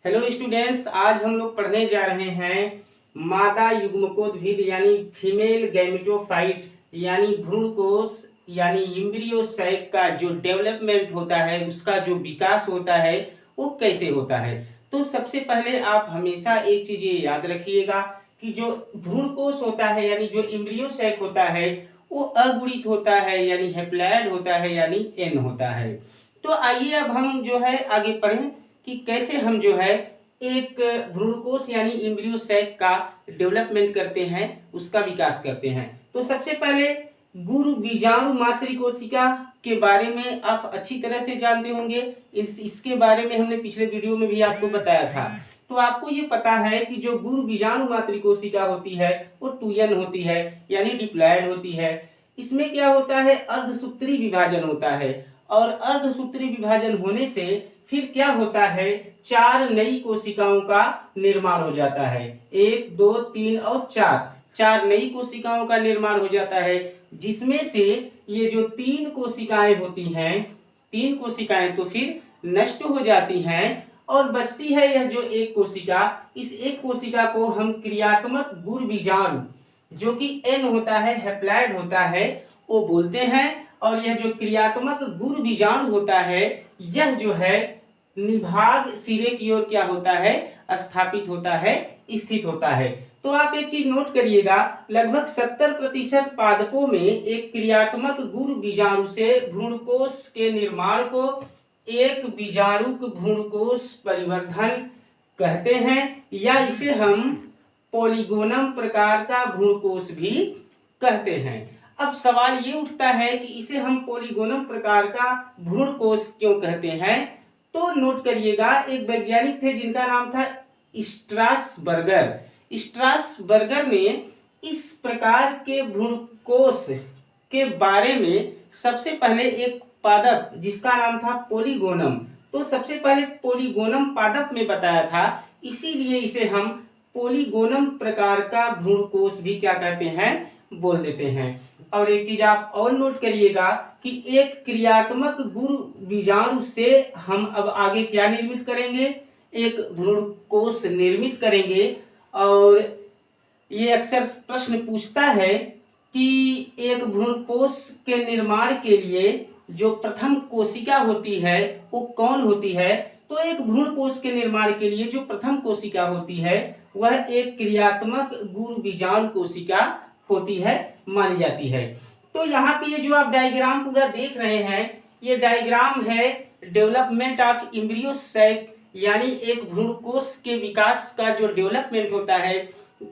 Hello students, आज हम लोग पढ़ने जा रहे हैं मादा युग्मकोद्भिद यानी फीमेल गैमेटोफाइट यानी भ्रूणकोश यानी एम्ब्रियो सैक का जो डेवलपमेंट होता है, उसका जो विकास होता है वो कैसे होता है। तो सबसे पहले आप हमेशा एक चीज ये याद रखिएगा कि जो भ्रूणकोश होता है यानी जो एम्ब्रियो सैक होता है वो अगुणित होता है यानी हैप्लॉइड होता है यानी एन होता है। तो आइए अब हम जो है आगे पढ़ें कि कैसे हम जो है एक भ्रूणकोश यानी एम्ब्रियो सैक का डेवलपमेंट करते हैं, उसका विकास करते हैं। तो सबसे पहले गुरु बीजाणु मातृकोशिका के बारे में आप अच्छी तरह से जानते होंगे। इसके बारे में हमने पिछले वीडियो में भी आपको बताया था। तो आपको ये पता है कि जो गुरु बीजाणु मातृकोशिका होती है वो 2n होती है यानी डिप्लॉयड होती है। इसमें क्या होता है, अर्धसूत्री विभाजन होता है और अर्धसूत्री विभाजन होने से फिर क्या होता है, 4 नई कोशिकाओं का निर्माण हो जाता है। 1, 2, 3 और 4 नई कोशिकाओं का निर्माण हो जाता है, जिसमें से ये जो 3 कोशिकाएं होती हैं, 3 कोशिकाएं तो फिर नष्ट हो जाती हैं और बचती है यह जो एक कोशिका। इस एक कोशिका को हम क्रियात्मक गुरु बीजाणु जो कि एन होता है, हैप्लॉइड होता है, वो बोलते हैं। और यह जो क्रियात्मक गुरु बीजाणु होता है यह जो है निभाग सिरे की ओर क्या होता है, स्थापित होता है, स्थित होता है। तो आप एक चीज नोट करिएगा, लगभग 70% पादपों में एक क्रियात्मक गुरु बीजाणु से भ्रूणकोश के निर्माण को एक बीजाणुक भ्रूणकोश परिवर्धन कहते हैं, या इसे हम पॉलीगोनम प्रकार का भ्रूणकोश भी कहते हैं। अब सवाल ये उठता है कि इसे हम पॉलीगोनम प्रकार का भ्रूणकोश क्यों कहते हैं। तो नोट करिएगा, एक वैज्ञानिक थे जिनका नाम था स्ट्रासबर्गर। स्ट्रासबर्गर ने इस प्रकार के भ्रूणकोश के बारे में सबसे पहले एक पादप जिसका नाम था पॉलीगोनम, तो सबसे पहले पॉलीगोनम पादप में बताया था, इसीलिए इसे हम पॉलीगोनम प्रकार का भ्रूणकोश भी क्या कहते हैं, बोल देते हैं। और एक चीज आप और नोट करिएगा कि एक क्रियात्मक गुरु बीजाणु से हम अब आगे क्या निर्मित करेंगे, एक भ्रूणकोश निर्मित करेंगे। और ये अक्सर प्रश्न पूछता है कि एक भ्रूणकोश के निर्माण के लिए जो प्रथम कोशिका होती है वो कौन होती है। तो एक भ्रूणकोश के निर्माण के लिए जो प्रथम कोशिका होती है वह एक क्रियात्मक गुरु बीजाणु कोशिका होती है, मानी जाती है। तो यहाँ पे ये जो आप डायग्राम पूरा देख रहे हैं, ये डायग्राम है डेवलपमेंट ऑफ एम्ब्रियो सैक यानी एक भ्रूणकोश के विकास का जो डेवलपमेंट होता है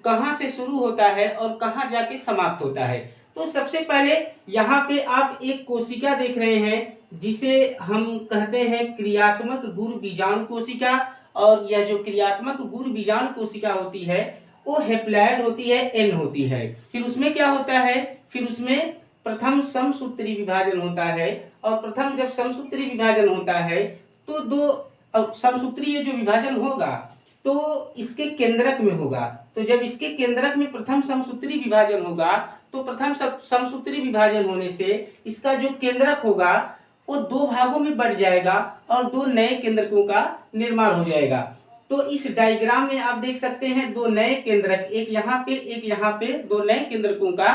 कहाँ से शुरू होता है और कहाँ जाके समाप्त होता है। तो सबसे पहले यहाँ पे आप एक कोशिका देख रहे हैं जिसे हम कहते हैं क्रियात्मक गुरु बीजाणु कोशिका। और यह जो क्रियात्मक गुरु बीजाणु कोशिका होती है वो हैप्लॉइड होती है, एन होती है। फिर उसमें क्या होता है, फिर उसमें प्रथम समसूत्री विभाजन होता है। और प्रथम जब समसूत्री विभाजन होता है तो दो समसूत्री जो विभाजन होगा तो इसके केंद्रक में होगा। तो जब इसके केंद्रक में प्रथम समसूत्री विभाजन होगा तो प्रथम समसूत्री विभाजन होने से इसका जो केंद्रक होगा वो 2 भागों में बढ़ जाएगा और 2 नए केंद्रकों का निर्माण हो जाएगा। तो इस डायग्राम में आप देख सकते हैं 2 नए केंद्रक, एक यहाँ पे एक यहाँ पे, 2 नए केंद्रकों का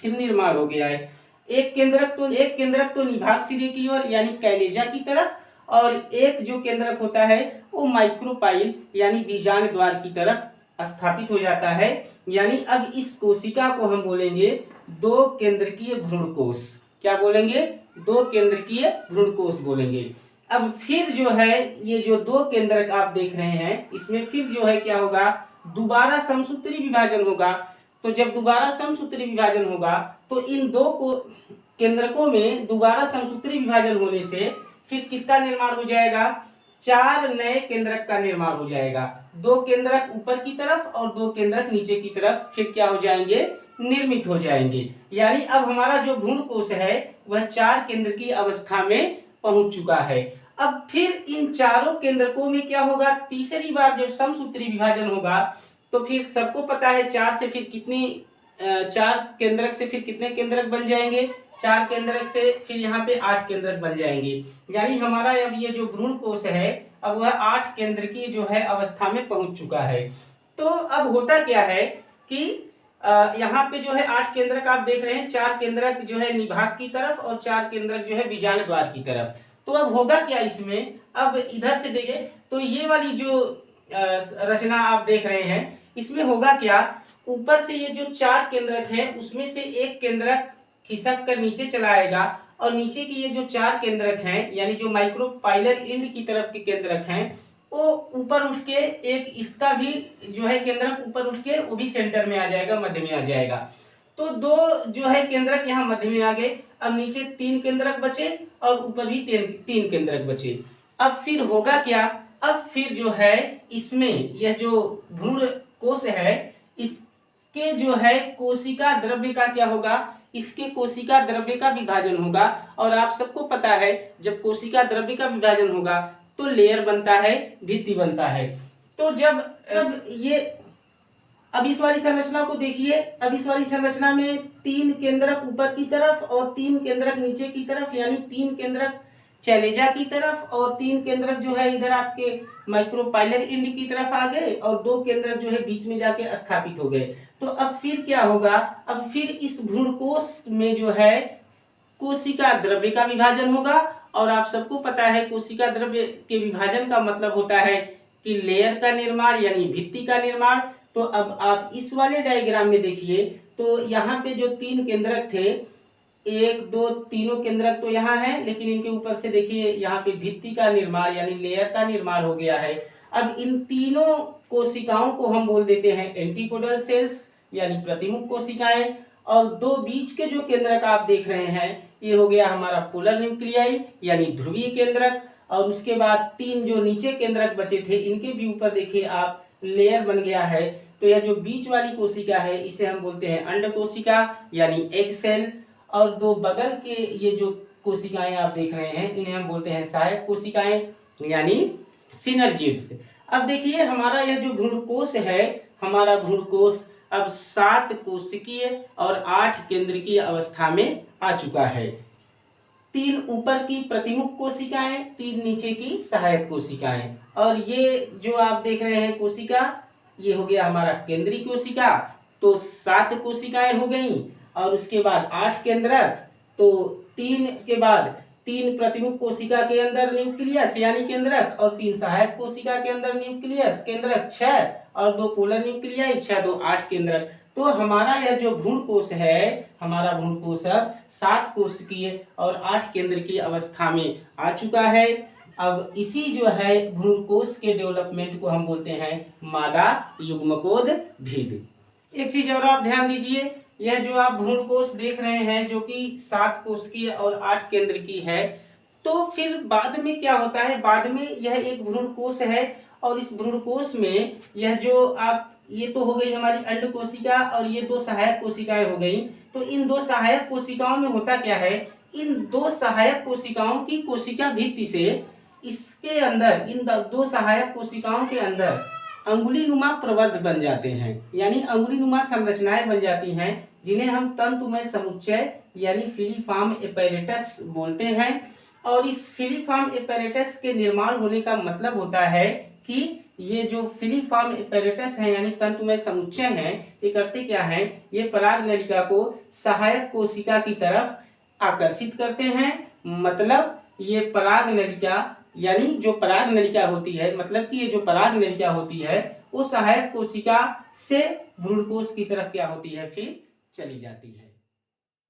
फिर निर्माण हो गया है। एक केंद्रक तो निभाग सिरे की ओर यानी कैलेजा की तरफ, और एक जो केंद्रक होता है वो माइक्रोपाइल यानी बीजांड द्वार की तरफ स्थापित हो जाता है। यानी अब इस कोशिका को हम बोलेंगे 2 केंद्रकीय भ्रूणकोश। क्या बोलेंगे, 2 केंद्रकीय भ्रूणकोश बोलेंगे। अब फिर जो है ये जो 2 केंद्रक आप देख रहे हैं इसमें फिर जो है क्या होगा, दोबारा समसूत्री विभाजन होगा। तो जब दोबारा समसूत्री विभाजन होगा तो इन 2 को केंद्रकों में दोबारा समसूत्री विभाजन होने से फिर किसका निर्माण हो जाएगा, 4 नए केंद्रक का निर्माण हो जाएगा। 2 केंद्रक ऊपर की तरफ और 2 केंद्रक नीचे की तरफ फिर क्या हो जाएंगे, निर्मित हो जाएंगे। यानी अब हमारा जो भ्रूणकोश है वह 4 केंद्र की अवस्था में पहुंच चुका है। अब फिर इन चारों केंद्रकों में क्या होगा, तीसरी बार जब समसूत्री विभाजन होगा तो फिर सबको पता है 4 से फिर कितनी 4 केंद्रक से फिर कितने केंद्रक बन जाएंगे, 4 केंद्रक से फिर यहाँ पे 8 केंद्रक बन जाएंगे। यानी हमारा अब ये जो भ्रूणकोश है अब वह 8 केंद्र की जो है अवस्था में पहुंच चुका है। तो अब होता क्या है कि यहाँ पे जो है 8 केंद्रक आप देख रहे हैं, 4 केंद्रक जो है निभाग की तरफ और 4 केंद्रक जो है बीजांड द्वार की तरफ। तो अब होगा क्या इसमें, अब इधर से देखिए तो ये वाली जो रचना आप देख रहे हैं, इसमें होगा क्या, ऊपर से ये जो 4 केंद्रक हैं उसमें से एक केंद्रक खिसक कर नीचे चला आएगा और नीचे की ये जो 4 केंद्रक हैं यानी जो माइक्रोपाइलर एंड की तरफ के केंद्रक हैं वो ऊपर उठ के एक इसका भी जो है केंद्रक ऊपर उठ के वो भी सेंटर में आ जाएगा, मध्य में आ जाएगा। तो दो जो है केंद्रक यहाँ मध्य में आ गए। अब नीचे 3 केंद्रक बचे और ऊपर भी 3 केंद्रक बचे। अब फिर होगा क्या, अब फिर जो है इसमें यह जो भ्रूण कोश है इसके जो है कोशिका द्रव्य का क्या होगा, इसके कोशिका द्रव्य का विभाजन होगा। और आप सबको पता है जब कोशिका द्रव्य का विभाजन होगा तो लेयर बनता है, भित्ति बनता है। तो जब ये अब इस वाली संरचना को देखिए, अब इस वाली संरचना में 3 केंद्रक ऊपर की तरफ और 3 केंद्रक नीचे की तरफ, यानी 3 केंद्रक चैलेजा की तरफ और 3 केंद्रक जो है इधर आपके माइक्रोपाइलर एंड की तरफ आ गए और 2 केंद्रक जो है बीच में जाके स्थापित हो गए। तो अब फिर क्या होगा, अब फिर इस भ्रूणकोश में जो है कोशिका द्रव्य का विभाजन होगा। और आप सबको पता है कोशिका द्रव्य के विभाजन का मतलब होता है कि लेयर का निर्माण यानी भित्ति का निर्माण। तो अब आप इस वाले डायग्राम में देखिए तो यहाँ पे जो 3 केंद्रक थे, 1 2 तीनों केंद्रक तो यहाँ है, लेकिन इनके ऊपर से देखिए यहाँ पे भित्ति का निर्माण यानी लेयर का निर्माण हो गया है। अब इन तीनों कोशिकाओं को हम बोल देते हैं एंटीपोडल सेल्स यानी प्रतिमुख कोशिकाएं। और 2 बीच के जो केंद्रक आप देख रहे हैं ये हो गया हमारा पोलर न्यूक्लियाई यानी ध्रुवीय केंद्रक। और उसके बाद 3 जो नीचे केंद्रक बचे थे इनके भी ऊपर देखिए आप लेयर बन गया है। तो यह जो बीच वाली कोशिका है इसे हम बोलते हैं अंड कोशिका यानी एग सेल। और 2 बगल के ये जो कोशिकाएं आप देख रहे हैं इन्हें हम बोलते हैं सहायक कोशिकाएं यानी सिनर्जिड्स। अब देखिए हमारा यह जो भ्रूणकोश है, हमारा भ्रूणकोश अब 7 कोशिकीय और 8 केंद्रकीय अवस्था में आ चुका है। 3 ऊपर की प्रतिमुख कोशिकाएं, 3 नीचे की सहायक कोशिकाएं। और ये जो आप देख रहे हैं कोशिका, ये हो गया हमारा केंद्रीय कोशिका। तो 7 कोशिकाएं हो गई और उसके बाद 8 केंद्रक, तो 3 के बाद 3 प्रतिमुख कोशिका के अंदर न्यूक्लियस यानी केंद्रक और 3 सहायक कोशिका के अंदर न्यूक्लियस केंद्रक 6 और 2 पोलर न्यूक्लियाई 6 2 8 केंद्रक। तो हमारा यह जो भ्रूणकोश है, हमारा भ्रूणकोश अब 7 कोशिकीय और 8 केंद्र की अवस्था में आ चुका है। अब इसी जो है भ्रूणकोश के डेवलपमेंट को हम बोलते हैं मादा युग्मकोद भेद। एक चीज और आप ध्यान दीजिए, यह जो आप भ्रूणकोश देख रहे हैं जो कि 7 कोशिकीय और 8 केंद्र की है, तो फिर बाद में क्या होता है, बाद में यह एक भ्रूणकोश है और इस भ्रूणकोश में यह जो आप ये तो हो गई हमारी अंड कोशिका और ये 2 सहायक कोशिकाएं हो गई। तो इन 2 सहायक कोशिकाओं में होता क्या है, इन 2 सहायक कोशिकाओं की कोशिका भित्ति से इसके अंदर इन 2 सहायक कोशिकाओं के अंदर अंगुलीनुमा प्रवर्ध बन जाते हैं यानी अंगुलीनुमा संरचनाएं बन जाती हैं, जिन्हें हम तंतुमय समुच्चय यानी फिलीफॉर्म एपैरेटस बोलते हैं। और इस फिलीफॉर्म एपैरेटस के निर्माण होने का मतलब होता है कि ये जो फिलीफॉर्म एपैरेटस है यानी तंतुमय समुच्चय हैं, ये करते क्या है, ये पराग नलिका को सहायक कोशिका की तरफ आकर्षित करते हैं। मतलब ये पराग नलिका यानी जो पराग नलिका होती है, मतलब कि ये जो पराग नलिका होती है वो सहायक कोशिका से भ्रूणकोश की तरफ क्या होती है, फिर चली जाती है।